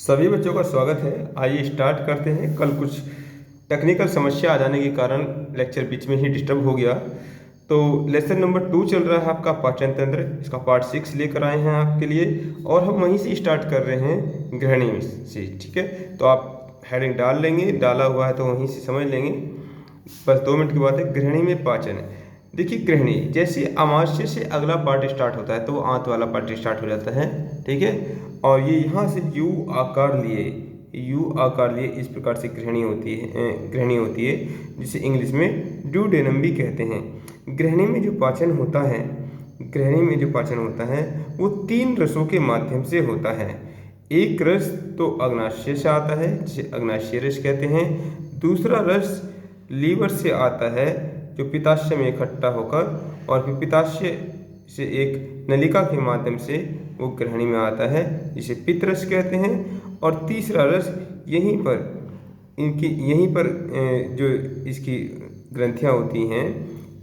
सभी बच्चों का स्वागत है। आइए स्टार्ट करते हैं। कल कुछ टेक्निकल समस्या आ जाने के कारण लेक्चर बीच में ही डिस्टर्ब हो गया। तो लेसन नंबर 2 चल रहा है आपका पाचन तंत्र। इसका पार्ट 6 लेकर आए हैं आपके लिए और हम वहीं से स्टार्ट कर रहे हैं गृहिणी से। ठीक है, तो आप हेडिंग डाल लेंगे, डाला हुआ है तो वहीं से समझ लेंगे। बस 2 मिनट की बात है। गृहिणी में पाचन। देखिए, गृहिणी जैसे अमाशय से अगला पार्ट स्टार्ट होता है तो वो आंत वाला पार्ट स्टार्ट हो जाता है। ठीक है, और ये यहाँ से यू आकार लिए इस प्रकार से गृहिणी होती है जिसे इंग्लिश में ड्यूडेनम भी कहते हैं। गृहिणी में जो पाचन होता है वो 3 रसों के माध्यम से होता है। एक रस तो अग्नाशय से आता है जिसे अग्नाशय रस कहते हैं। दूसरा रस लीवर से आता है जो पित्ताशय में इकट्ठा होकर और फिर पित्ताशय से एक नलिका के माध्यम से वो गृहिणी में आता है जिसे पित्त रस कहते हैं। और तीसरा रस यहीं पर जो इसकी ग्रंथियाँ होती हैं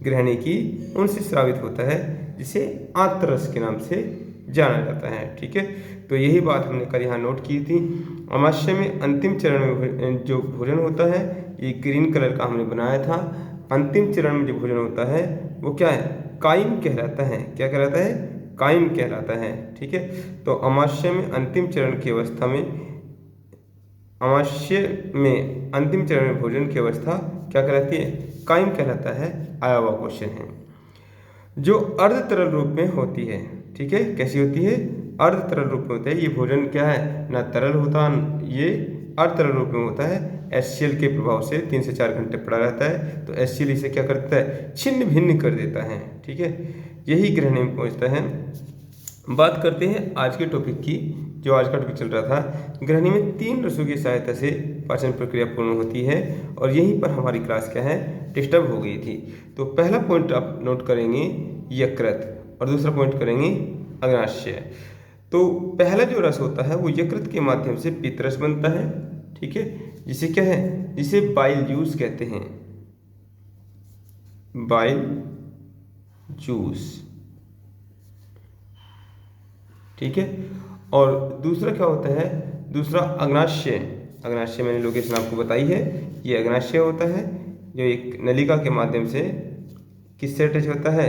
गृहिणी की, उनसे स्रावित होता है जिसे आंत्र रस के नाम से जाना जाता है। ठीक है, तो यही बात हमने कल यहाँ नोट की थी। अमाशय में अंतिम चरण में जो भोजन होता है, ये ग्रीन कलर का हमने बनाया था। अंतिम चरण में जो भोजन होता है वो क्या है? काइम कहलाता है। क्या कहलाता है? काइम कहलाता है। ठीक है, तो अमाशय में अंतिम चरण की अवस्था में भोजन की अवस्था क्या कहलाती है? काइम कहलाता है। आया हुआ क्वेश्चन है जो अर्ध तरल रूप में होती है। ठीक है, कैसी होती है? अर्ध तरल रूप में होता है। ये भोजन क्या है? ना तरल होता, ये अर्ध तरल रूप में होता है। HCl के प्रभाव से 3 से 4 घंटे पड़ा रहता है तो HCl इसे क्या करता है? छिन्न भिन्न कर देता है। ठीक है, यही गृहिणी में पहुंचता है। बात करते हैं आज के टॉपिक की। जो आज का टॉपिक चल रहा था, गृहिणी में 3 रसों की सहायता से पाचन प्रक्रिया पूर्ण होती है और यहीं पर हमारी क्लास क्या है? डिस्टर्ब हो गई थी। तो पहला पॉइंट आप नोट करेंगे यकृत और दूसरा पॉइंट करेंगे अग्नाशय। तो पहला जो रस होता है वो यकृत के माध्यम से पित्त रस बनता है। ठीक है, जिसे क्या है? जिसे बाइल जूस कहते हैं। Bile juice. ठीक है, और दूसरा क्या होता है? दूसरा अग्नाशय। अग्नाशय मैंने लोकेशन आपको बताई है। ये अग्नाशय होता है जो एक नलिका के माध्यम से किससे अटैच होता है?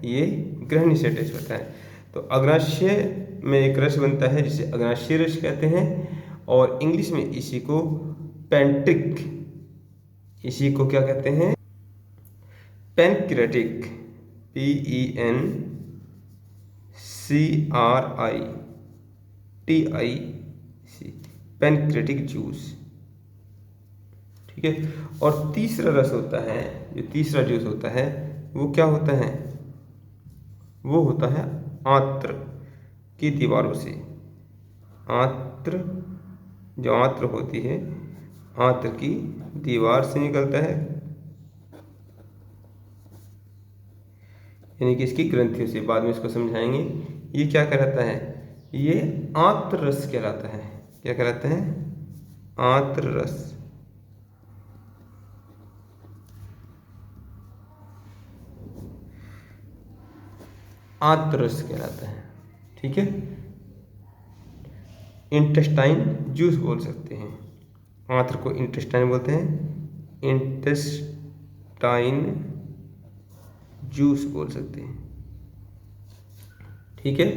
ये गृहिणी से अटैच होता है। तो अग्नाशय में एक रस बनता है जिसे अग्नाशय रस कहते हैं और इंग्लिश में इसी को क्या कहते हैं? पैनक्रियाटिक। PENCRITIC, pancreatic juice. ठीक है, और तीसरा रस होता है, जो तीसरा जूस होता है वो क्या होता है? वो होता है आंत्र की दीवारों से। जो आंत्र होती है, आंत्र की दीवार से निकलता है, यानी कि इसकी ग्रंथियों से। बाद में इसको समझाएंगे। ये क्या कहलाता है? ये आंत्र रस कहलाता है। क्या कहलाता है? आंत्र रस। आंत्र रस कहलाता है। ठीक है, इंटेस्टाइन जूस बोल सकते हैं। आंत्र को इंटेस्टाइन बोलते हैं, इंटेस्टाइन जूस बोल सकते हैं। ठीक है,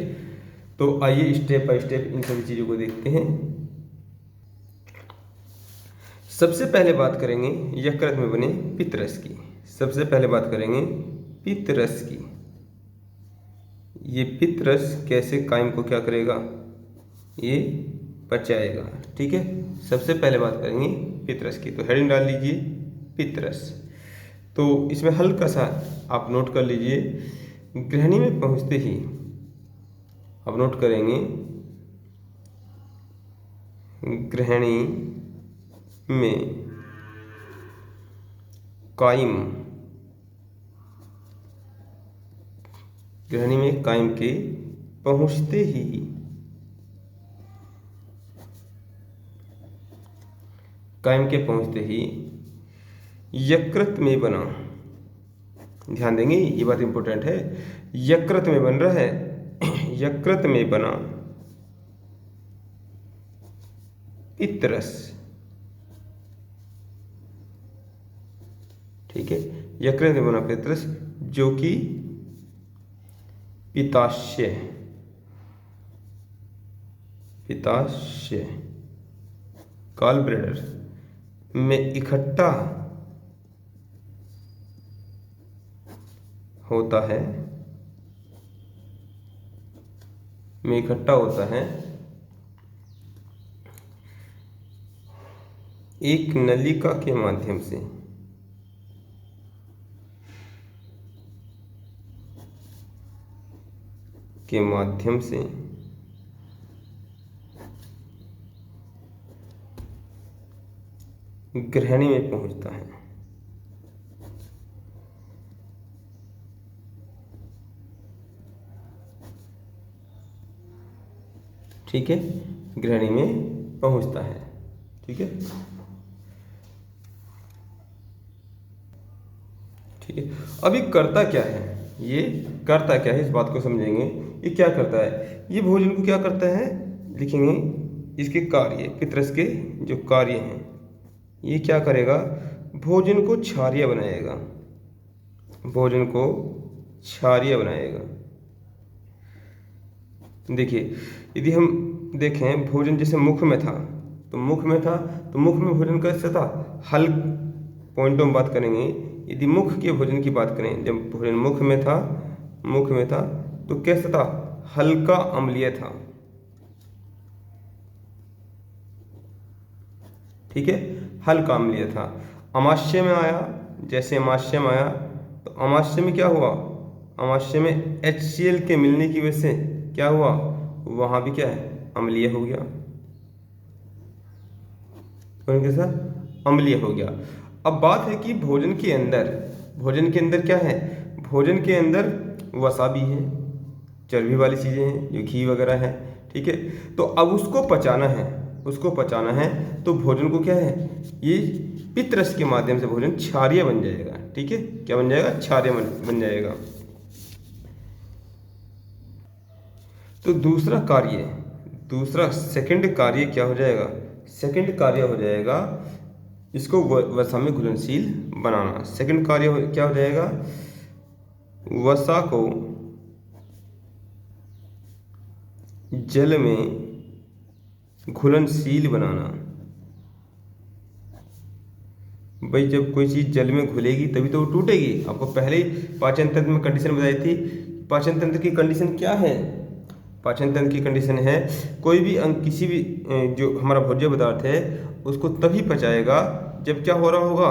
तो आइए स्टेप बाय स्टेप इन सभी चीज़ों को देखते हैं। सबसे पहले बात करेंगे यकृत में बने पित्त रस की। सबसे पहले बात करेंगे पित्त रस की। ये पित्त रस कैसे कायम को क्या करेगा? ये पचाएगा। ठीक है, सबसे पहले बात करेंगे पित्त रस की। तो हेडिंग डाल लीजिए पित्त रस। तो इसमें हल्का सा आप नोट कर लीजिए, गृहिणी में पहुंचते ही अब नोट करेंगे गृहिणी में कायम। गृहिणी में कायम के पहुंचते ही यकृत में बना। ध्यान देंगे, ये बात इंपॉर्टेंट है। यकृत में बन रहा है। यकृत में बना पितरस, ठीक है। यकृत में बना पितरस जो कि पित्ताशय गॉल ब्लैडर में इकट्ठा होता है, एक नलिका के माध्यम से, ग्रहणी में पहुंचता है। ठीक है, ग्रहणी में पहुंचता है। ठीक है, ठीक है। अभी करता क्या है, ये करता क्या है इस बात को समझेंगे। ये क्या करता है, ये भोजन को क्या करता है लिखेंगे, इसके कार्य, पितरस के जो कार्य हैं, ये क्या करेगा, भोजन को क्षारीय बनाएगा, देखिए यदि हम देखें भोजन जैसे मुख में था तो मुख में भोजन कैसा था, हल पॉइंटों में बात करेंगे। यदि मुख के भोजन की बात करें, जब भोजन मुख में था तो कैसा था, हल्का अम्लीय था। ठीक है, हल्का अम्लीय था। अमाशय में आया, जैसे अमाशय में आया तो अमाशय में क्या हुआ, अमाशय में HCl के मिलने की वजह से क्या हुआ, वहां भी क्या है, अम्लीय हो गया, कैसा, अम्लीय हो गया। अब बात है कि भोजन के अंदर क्या है, भोजन के अंदर वसा भी है, चर्बी वाली चीजें हैं जो घी वगैरह है। ठीक है, तो अब उसको पचाना है तो भोजन को क्या है, ये पितरस के माध्यम से भोजन क्षारीय बन जाएगा। ठीक है, क्या बन जाएगा, क्षारीय बन जाएगा। तो दूसरा सेकंड कार्य क्या हो जाएगा, सेकंड कार्य हो जाएगा इसको वसा में घुलनशील बनाना। सेकंड कार्य क्या हो जाएगा, वसा को जल में घुलनशील बनाना। भाई जब कोई चीज जल में घुलेगी तभी तो वो टूटेगी। आपको पहले ही पाचन तंत्र में कंडीशन बताई थी। पाचन तंत्र की कंडीशन क्या है, पाचन तंत्र की कंडीशन है कोई भी अंग, किसी भी जो हमारा भोज्य पदार्थ है उसको तभी पचाएगा जब क्या हो रहा होगा,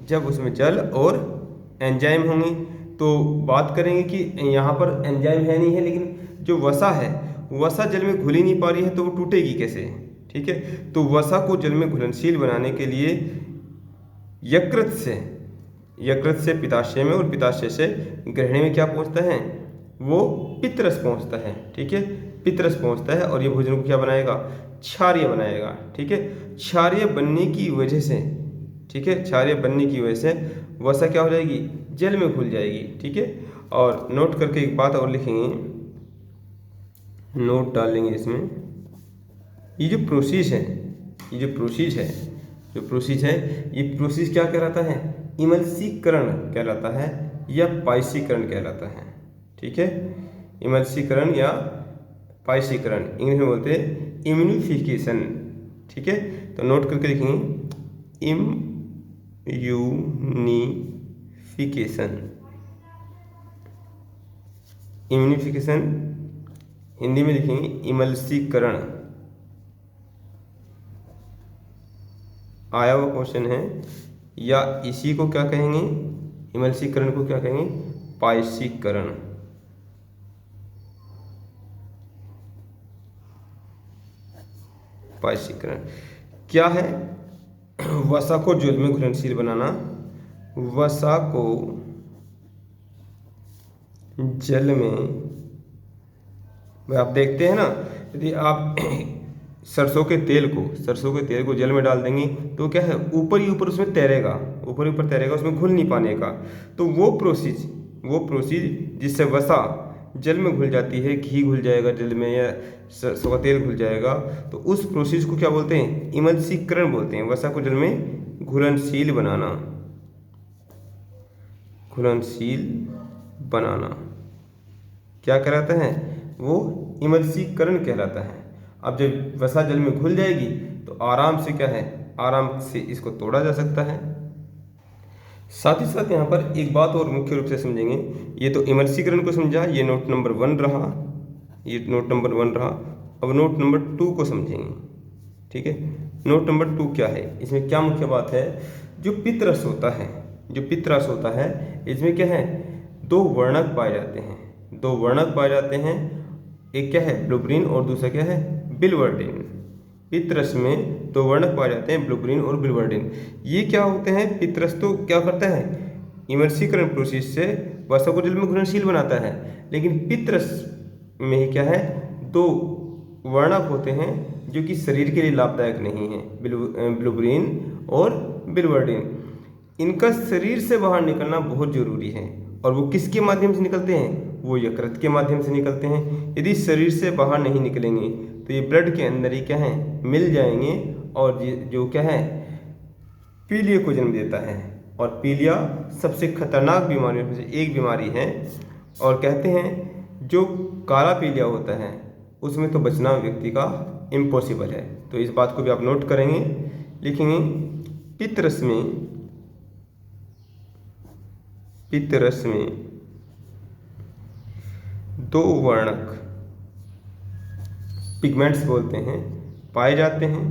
जब उसमें जल और एंजाइम होंगे। तो बात करेंगे कि यहाँ पर एंजाइम है नहीं है, लेकिन जो वसा है, वसा जल में घुल ही नहीं पा रही है तो वो टूटेगी कैसे। ठीक है, तो वसा को जल में घुलनशील बनाने के लिए यकृत से पित्ताशय में और पित्ताशय से ग्रहणी में क्या पहुंचता है, वो पितरस पहुंचता है। ठीक है, पितरस पहुंचता है और ये भोजन को क्या बनाएगा, क्षारीय बनाएगा। ठीक है, क्षारीय बनने की वजह से, ठीक है, क्षारीय बनने की वजह से वसा क्या हो जाएगी, जल में घुल जाएगी। ठीक है, और नोट करके एक बात और लिखेंगे, नोट डाल लेंगे इसमें, ये जो प्रोसेस है, ये प्रोसेस क्या कहलाता है, इमल्सीकरण कहलाता है या पाइसीकरण कहलाता है। ठीक है, इमल्सीकरण या पाइसीकरण, इंग्लिश में बोलते हैं इम्यूनिफिकेशन। ठीक है, तो नोट करके लिखेंगे इम्यूनिफिकेशन, हिंदी में लिखेंगे इमल्सीकरण। आया हुआ क्वेश्चन है, या इसी को क्या कहेंगे, इमल्सीकरण को क्या कहेंगे, पाइसीकरण। पाइसीकरण क्या है, वसा को जल में घुलनशील बनाना, वसा को जल में, आप देखते हैं ना, यदि आप सरसों के तेल को जल में डाल देंगे तो क्या है, ऊपर ही ऊपर उसमें तैरेगा, उसमें घुल नहीं पाने का। तो वो प्रोसीज जिससे वसा जल में घुल जाती है, घी घुल जाएगा जल में या सरसों का तेल घुल जाएगा, तो उस प्रोसेस को क्या बोलते हैं? इमल्सीकरण बोलते हैं। वसा को जल में घुलनशील बनाना, घुलनशील बनाना क्या कहलाता है? वो इमल्सीकरण कहलाता है। अब जब वसा जल में घुल जाएगी तो आराम से क्या है? आराम से इसको तोड़ा जा सकता है। साथ ही साथ यहाँ पर एक बात और मुख्य रूप से समझेंगे। ये तो इमल्सीकरण को समझा, ये नोट नंबर 1 रहा, ये नोट नंबर 1 रहा। अब नोट नंबर 2 को समझेंगे। ठीक है, नोट नंबर 2 क्या है? इसमें क्या मुख्य बात है? जो पित्तरस होता है, जो पित्तरस होता है, इसमें क्या है? 2 वर्णक पाए जाते हैं, 2 वर्णक पाए जाते हैं। एक क्या है? ब्लूबिलिन और दूसरा क्या है? बिलवर्डिन। पित्तरस में 2 वर्णक पाए जाते हैं, ब्लूबिलिन और बिलवर्डिन। ये क्या होते हैं? पित्तरस तो क्या करता है? इमल्सीकरण प्रोसेस से वसा को जल में घुलनशील बनाता है, लेकिन पित्तरस में क्या है? 2 वर्णक होते हैं जो कि शरीर के लिए लाभदायक नहीं है, ब्लूबिलिन और बिलवर्डिन। इनका शरीर से बाहर निकलना बहुत जरूरी है, और वो किसके माध्यम से निकलते हैं? वो यकृत के माध्यम से निकलते हैं। यदि शरीर से बाहर नहीं निकलेंगे तो ये ब्लड के अंदर ही क्या है? मिल जाएंगे, और जो क्या है? पीलिया को जन्म देता है। और पीलिया सबसे खतरनाक बीमारियों में से एक बीमारी है, और कहते हैं जो काला पीलिया होता है उसमें तो बचना व्यक्ति का इम्पॉसिबल है। तो इस बात को भी आप नोट करेंगे, लिखेंगे। पित्तरस में 2 वर्णक पिगमेंट्स बोलते हैं पाए जाते हैं।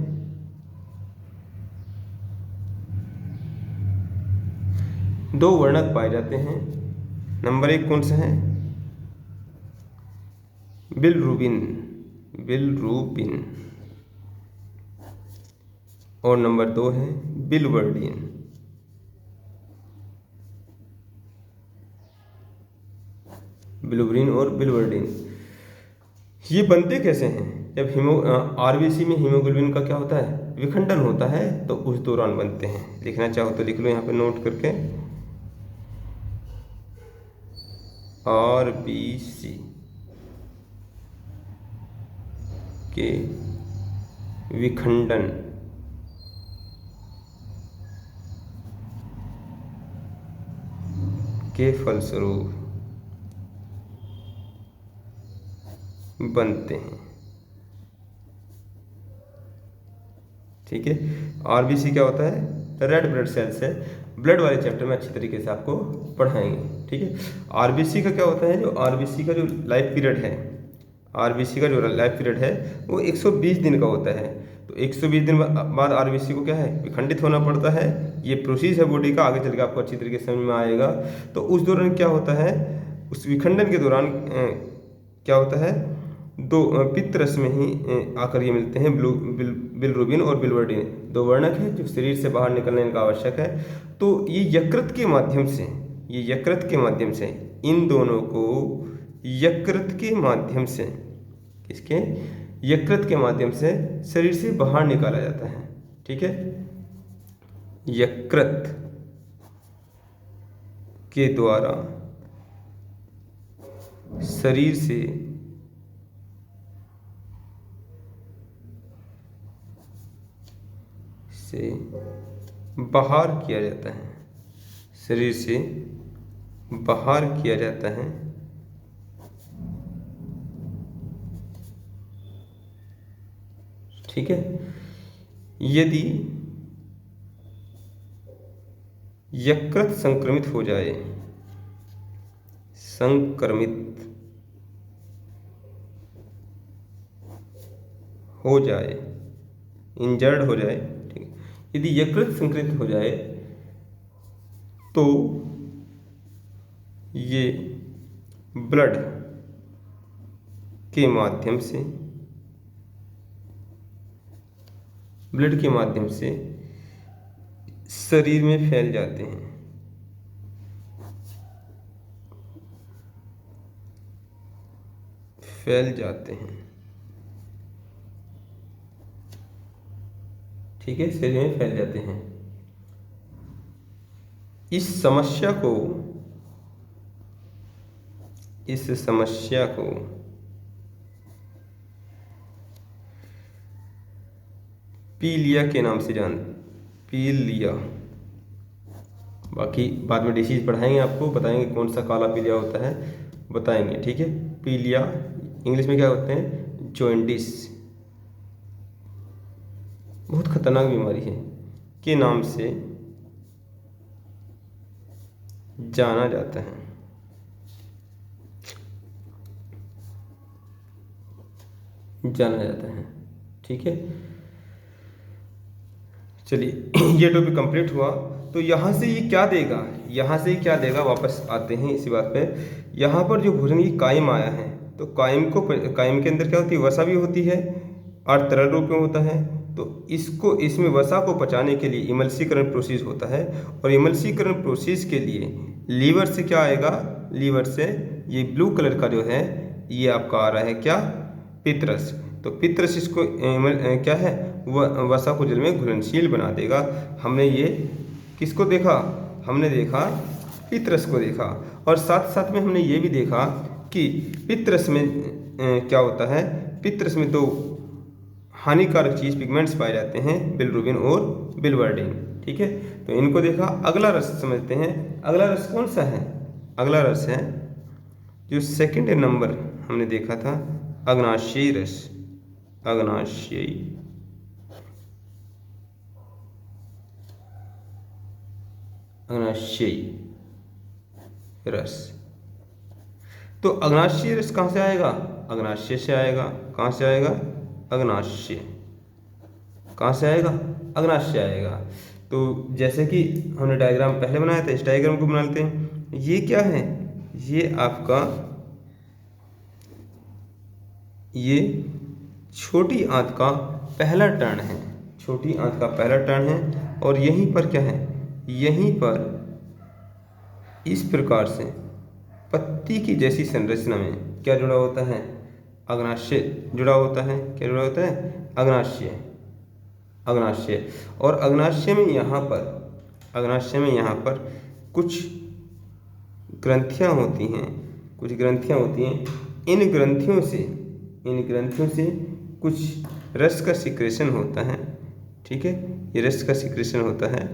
2 वर्णक पाए जाते हैं। नंबर 1 कौन सा है? Bilirubin, bilirubin. और नंबर 2 है बिलवर्डिन। बिलुबिन और बिलवर्डिन। ये बनते कैसे हैं? जब आरबीसी में हीमोग्लोबिन का क्या होता है? विखंडन होता है, तो उस दौरान बनते हैं। लिखना चाहो तो लिख लो यहाँ पे नोट करके, आरबीसी के विखंडन के फलस्वरूप बनते हैं। ठीक है, आरबीसी क्या होता है? रेड ब्लड सेल्स है। ब्लड वाले चैप्टर में अच्छी तरीके से आपको पढ़ाएंगे। ठीक है, आरबीसी का क्या होता है? जो आरबीसी का जो लाइफ पीरियड है, आरबीसी का जो लाइफ पीरियड है वो 120 दिन का होता है। तो 120 दिन बाद आरबीसी को क्या है? विखंडित होना पड़ता है। ये प्रोसेस है बॉडी का, आगे चल के आपको अच्छी तरीके से समझ में आएगा। तो उस दौरान क्या होता है? उस विखंडन के दौरान क्या होता है? 2 पित्तरस में ही आकर ये मिलते हैं, बिलरुबिन और बिलवर्डिन। 2 वर्णक हैं जो शरीर से बाहर निकलने इनका आवश्यक है। तो ये यकृत के माध्यम से, ये यकृत के माध्यम से, इन दोनों को यकृत के माध्यम से, किसके? यकृत के माध्यम से शरीर से बाहर निकाला जाता है। ठीक है, यकृत के द्वारा शरीर से बाहर किया जाता है, शरीर से बाहर किया जाता है। ठीक है, यदि यकृत संक्रमित हो जाए, संक्रमित हो जाए, इंजर्ड हो जाए, ठीक है, यदि यकृत संक्रमित हो जाए तो ये ब्लड के माध्यम से, ब्लड के माध्यम से शरीर में फैल जाते हैं। फैल जाते हैं, ठीक है, शरीर में फैल जाते हैं। इस समस्या को पीलिया के नाम से पीलिया, बाकी बाद में डिसीज पढ़ाएंगे, आपको बताएंगे कौन सा काला पीलिया होता है, बताएंगे, ठीक है। पीलिया इंग्लिश में क्या होते हैं, जॉन्डिस, बहुत खतरनाक बीमारी है, के नाम से जाना जाता है। ठीक है, चलिए ये टॉपिक कंप्लीट हुआ। तो यहाँ से ये क्या देगा, वापस आते हैं इसी बात पे। यहाँ पर जो भोजन की कायम आया है, तो कायम के अंदर क्या होती है, वसा भी होती है और तरल रूप में होता है। तो इसमें वसा को पचाने के लिए इमल्सीकरण प्रोसेस होता है, और इमल्सीकरण प्रोसेस के लिए लीवर से क्या आएगा, लीवर से ये ब्लू कलर का जो है ये आपका आ रहा है क्या, पित्तरस। तो पित्तरस इसको क्या है, वसा को जल में घुलनशील बना देगा। हमने ये किसको देखा, हमने देखा पित्तरस को देखा, और साथ साथ में हमने ये भी देखा कि पित्तरस में क्या होता है, पित्तरस में दो हानिकारक चीज पिगमेंट्स पाए जाते हैं, बिलिरुबिन और बिलिवर्डिन, ठीक है। तो इनको देखा। अगला रस समझते हैं, अगला रस कौन सा है, अगला रस है जो सेकंड नंबर हमने देखा था, अग्नाशयी रस, अग्नाशयी रस। तो अग्नाशयी रस कहाँ से आएगा, अग्नाशय से आएगा। कहाँ से आएगा, अग्नाशय। कहाँ से आएगा, अग्नाशय आएगा। तो जैसे कि हमने डायग्राम पहले बनाया था, इस डायग्राम को बना लेते हैं। ये क्या है, ये आपका ये छोटी आंत का पहला टर्न है, छोटी आंत का पहला टर्न है। और यहीं पर क्या है, यहीं पर इस प्रकार से पत्ती की जैसी संरचना में क्या जुड़ा होता है, अग्नाशय जुड़ा होता है। क्या जुड़ा होता है, अग्नाशय। और अग्नाशय में यहाँ पर कुछ ग्रंथियाँ होती हैं, इन ग्रंथियों से कुछ रस का सिक्रेशन होता है, ठीक है। ये रस का सिक्रेशन होता है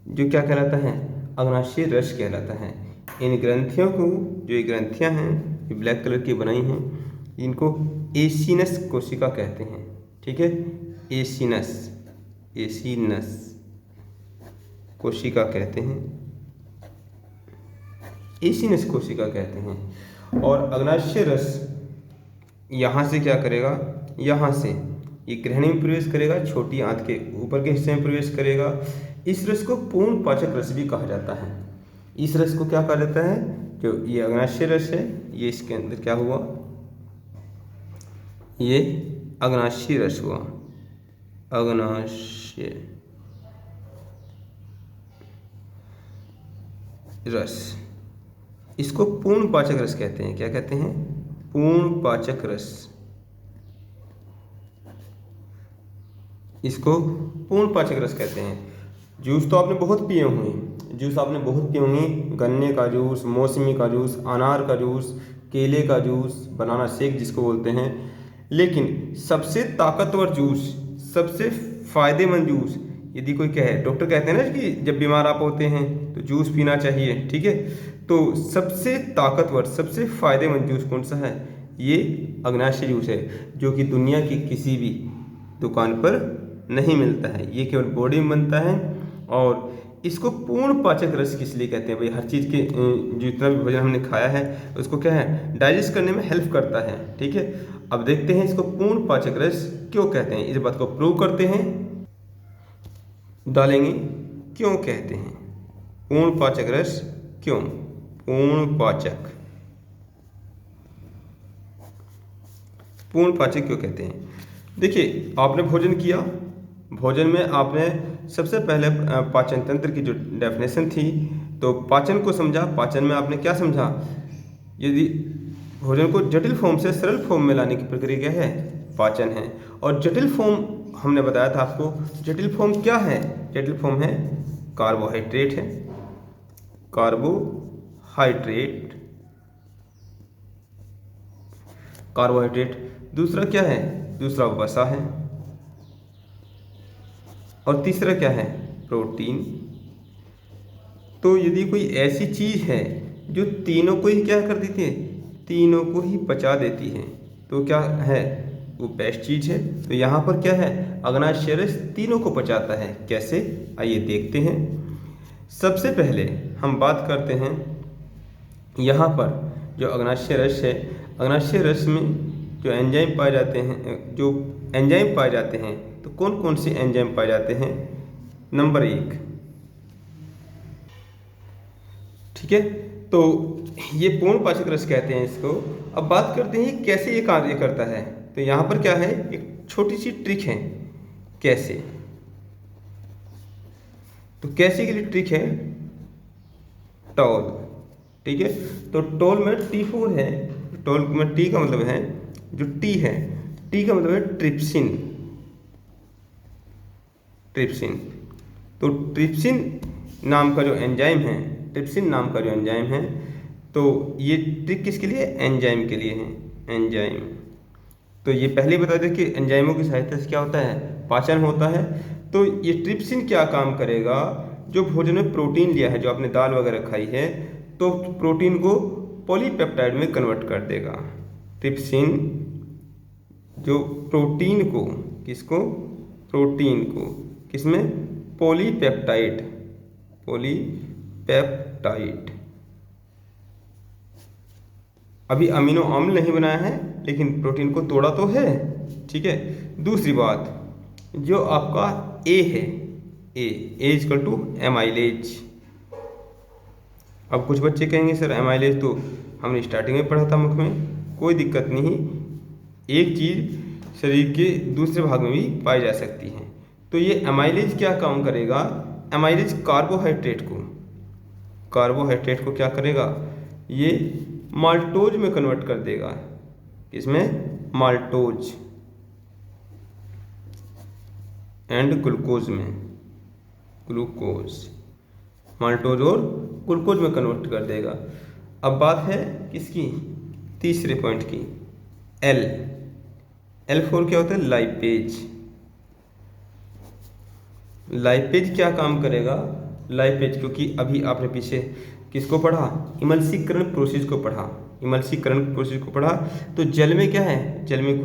जो क्या कहलाता है, अग्नाशयी रस कहलाता है। इन ग्रंथियों को, जो ये ग्रंथियाँ हैं ये ब्लैक कलर की बनाई हैं, इनको एसिनस कोशिका कहते हैं, ठीक है। एसिनस कोशिका कहते हैं। और अग्नाशय रस यहाँ से क्या करेगा, यहाँ से ये ग्रहणी में प्रवेश करेगा, छोटी आंत के ऊपर के हिस्से में प्रवेश करेगा। इस रस को पूर्ण पाचक रस भी कहा जाता है। इस रस को क्या कहा जाता है, जो ये अग्नाशय रस है, ये इसके अंदर क्या हुआ, ये अग्नाशयी रस हुआ, अग्नाशय रस। इसको पूर्ण पाचक रस कहते हैं। क्या कहते हैं, पूर्ण पाचक रस। इसको पूर्ण पाचक रस कहते हैं। जूस तो आपने बहुत पिए होंगे, गन्ने का जूस, मौसमी का जूस, अनार का जूस, केले का जूस, बनाना शेक जिसको बोलते हैं। लेकिन सबसे ताकतवर जूस, सबसे फायदेमंद जूस यदि कोई कहे, डॉक्टर कहते हैं ना कि जब बीमार आप होते हैं तो जूस पीना चाहिए, ठीक है। तो सबसे ताकतवर, सबसे फायदेमंद जूस कौन सा है, ये अग्नाशय जूस है, जो कि दुनिया की किसी भी दुकान पर नहीं मिलता है। ये केवल बॉडी में बनता है। और इसको पूर्ण पाचक रस किस लिए कहते हैं भाई, हर चीज़ के जितना भी भोजन हमने खाया है उसको क्या है, डाइजेस्ट करने में हेल्प करता है, ठीक है। अब देखते हैं इसको पूर्ण पाचक रस क्यों कहते हैं, इस बात को प्रूव करते हैं, डालेंगे क्यों कहते हैं पूर्ण पाचक रस, क्यों पूर्ण पाचक क्यों कहते हैं। देखिए, आपने भोजन किया, भोजन में आपने सबसे पहले पाचन तंत्र की जो डेफिनेशन थी, तो पाचन को समझा। पाचन में आपने क्या समझा, यदि भोजन को जटिल फॉर्म से सरल फॉर्म में लाने की प्रक्रिया क्या है, पाचन है। और जटिल फॉर्म हमने बताया था आपको, जटिल फॉर्म क्या है, जटिल फॉर्म है कार्बोहाइड्रेट, कार्बोहाइड्रेट, दूसरा क्या है, दूसरा वसा है, और तीसरा क्या है, प्रोटीन। तो यदि कोई ऐसी चीज़ है जो तीनों को ही क्या कर देती है, तीनों को ही पचा देती है, तो क्या है, वो बेस्ट चीज़ है। तो यहाँ पर क्या है, अग्नाशय रस तीनों को पचाता है। कैसे, आइए देखते हैं। सबसे पहले हम बात करते हैं यहाँ पर जो अग्नाशय रस है, अग्नाशय रस में जो एंजाइम पाए जाते हैं, तो कौन कौन से एंजाइम पाए जाते हैं। नंबर 1, ठीक है, तो ये पूर्ण पाचक रस कहते हैं इसको। अब बात करते हैं कैसे ये कार्य करता है। तो यहाँ पर क्या है, एक छोटी सी ट्रिक है। कैसे, तो कैसे के लिए ट्रिक है, टॉल, ठीक है। तो टॉल में T4 है, टॉल में टी का मतलब है, जो टी है, टी का मतलब है ट्रिप्सिन। तो ट्रिप्सिन नाम का जो एंजाइम है, तो ये ट्रिक किसके लिए, एंजाइम के लिए है, एंजाइम। तो ये पहले बता दें कि एंजाइमों की सहायता से क्या होता है, पाचन होता है। तो ये ट्रिप्सिन क्या काम करेगा, जो भोजन में प्रोटीन लिया है, जो आपने दाल वगैरह खाई है, तो प्रोटीन को पॉलीपेप्टाइड में कन्वर्ट कर देगा। ट्रिप्सिन जो प्रोटीन को, किसमें, पॉलीपेप्टाइड, अभी अमीनो अम्ल नहीं बनाया है, लेकिन प्रोटीन को तोड़ा तो है, ठीक है। दूसरी बात, जो आपका ए है, ए इक्वल टू एमाइलेज। अब कुछ बच्चे कहेंगे सर एमाइलेज तो हमने स्टार्टिंग में पढ़ा था मुख में, कोई दिक्कत नहीं, एक चीज़ शरीर के दूसरे भाग में भी पाई जा सकती है। तो ये एमाइलेज क्या काम करेगा, एमाइलेज कार्बोहाइड्रेट को क्या करेगा, ये माल्टोज में कन्वर्ट कर देगा। किसमें, माल्टोज एंड ग्लूकोज में, माल्टोज और ग्लूकोज में कन्वर्ट कर देगा। अब बात है किसकी, तीसरे पॉइंट की, L4 क्या होता है, लाइपेज क्या काम करेगा, लाइपेज, क्योंकि अभी आपने पीछे किसको पढ़ा, इमल्सीकरण प्रोसेस को पढ़ा। तो जल में क्या है, जल में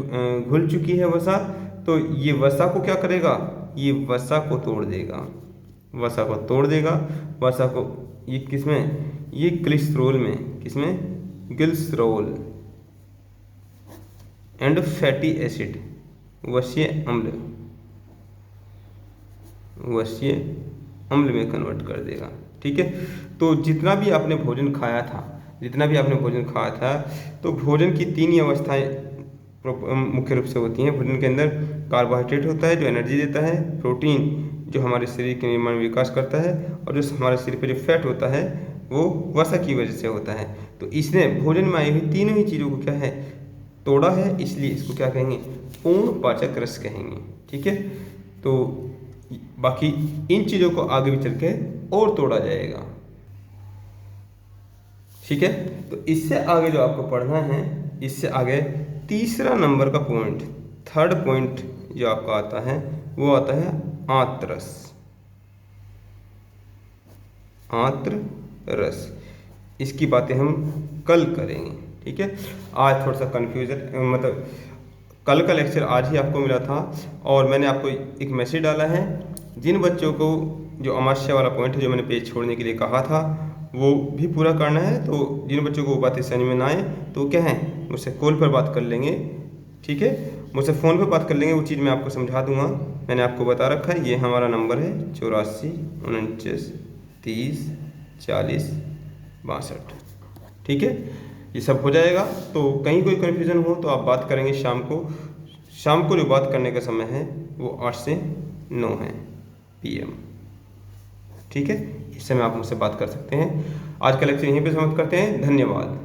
घुल चुकी है वसा, तो ये वसा को क्या करेगा, ये वसा को तोड़ देगा, वसा को ये किसमें, ये ग्लिसरॉल में, किसमें, ग्लिसरॉल एंड फैटी एसिड, वसीय अम्ल में कन्वर्ट कर देगा, ठीक है। तो जितना भी आपने भोजन खाया था, तो भोजन की तीन ही अवस्थाएं मुख्य रूप से होती हैं। भोजन के अंदर कार्बोहाइड्रेट होता है जो एनर्जी देता है, प्रोटीन जो हमारे शरीर के निर्माण में विकास करता है, और जो हमारे शरीर पर जो फैट होता है वो वसा की वजह से होता है। तो इसने भोजन में आई हुई तीनों ही चीज़ों को क्या है, तोड़ा है, इसलिए इसको क्या कहेंगे, पूर्ण पाचक रस कहेंगे, ठीक है। तो बाकी इन चीज़ों को आगे भी चल के और तोड़ा जाएगा, ठीक है। तो इससे आगे जो आपको पढ़ना है, इससे आगे तीसरा नंबर का पॉइंट, थर्ड पॉइंट जो आपका आता है, वो आता है आंत्र रस। इसकी बातें हम कल करेंगे, ठीक है। आज थोड़ा सा कन्फ्यूजन, मतलब कल का लेक्चर आज ही आपको मिला था, और मैंने आपको एक मैसेज डाला है। जिन बच्चों को जो अमावस्या वाला पॉइंट है जो मैंने पेज छोड़ने के लिए कहा था, वो भी पूरा करना है। तो जिन बच्चों को वो बातें समझ में ना आए, तो क्या है, मुझसे कॉल पर बात कर लेंगे, ठीक है, मुझसे फ़ोन पर बात कर लेंगे, वो चीज़ मैं आपको समझा दूंगा। मैंने आपको बता रखा है, ये हमारा नंबर है 84 49 30 40 62, ठीक है। ये सब हो जाएगा। तो कहीं कोई कन्फ्यूज़न हो तो आप बात करेंगे शाम को जो बात करने का समय है वो 8 से 9 है PM, ठीक है। इस समय आप मुझसे बात कर सकते हैं। आज का लेक्चर यहीं पे समाप्त करते हैं। धन्यवाद।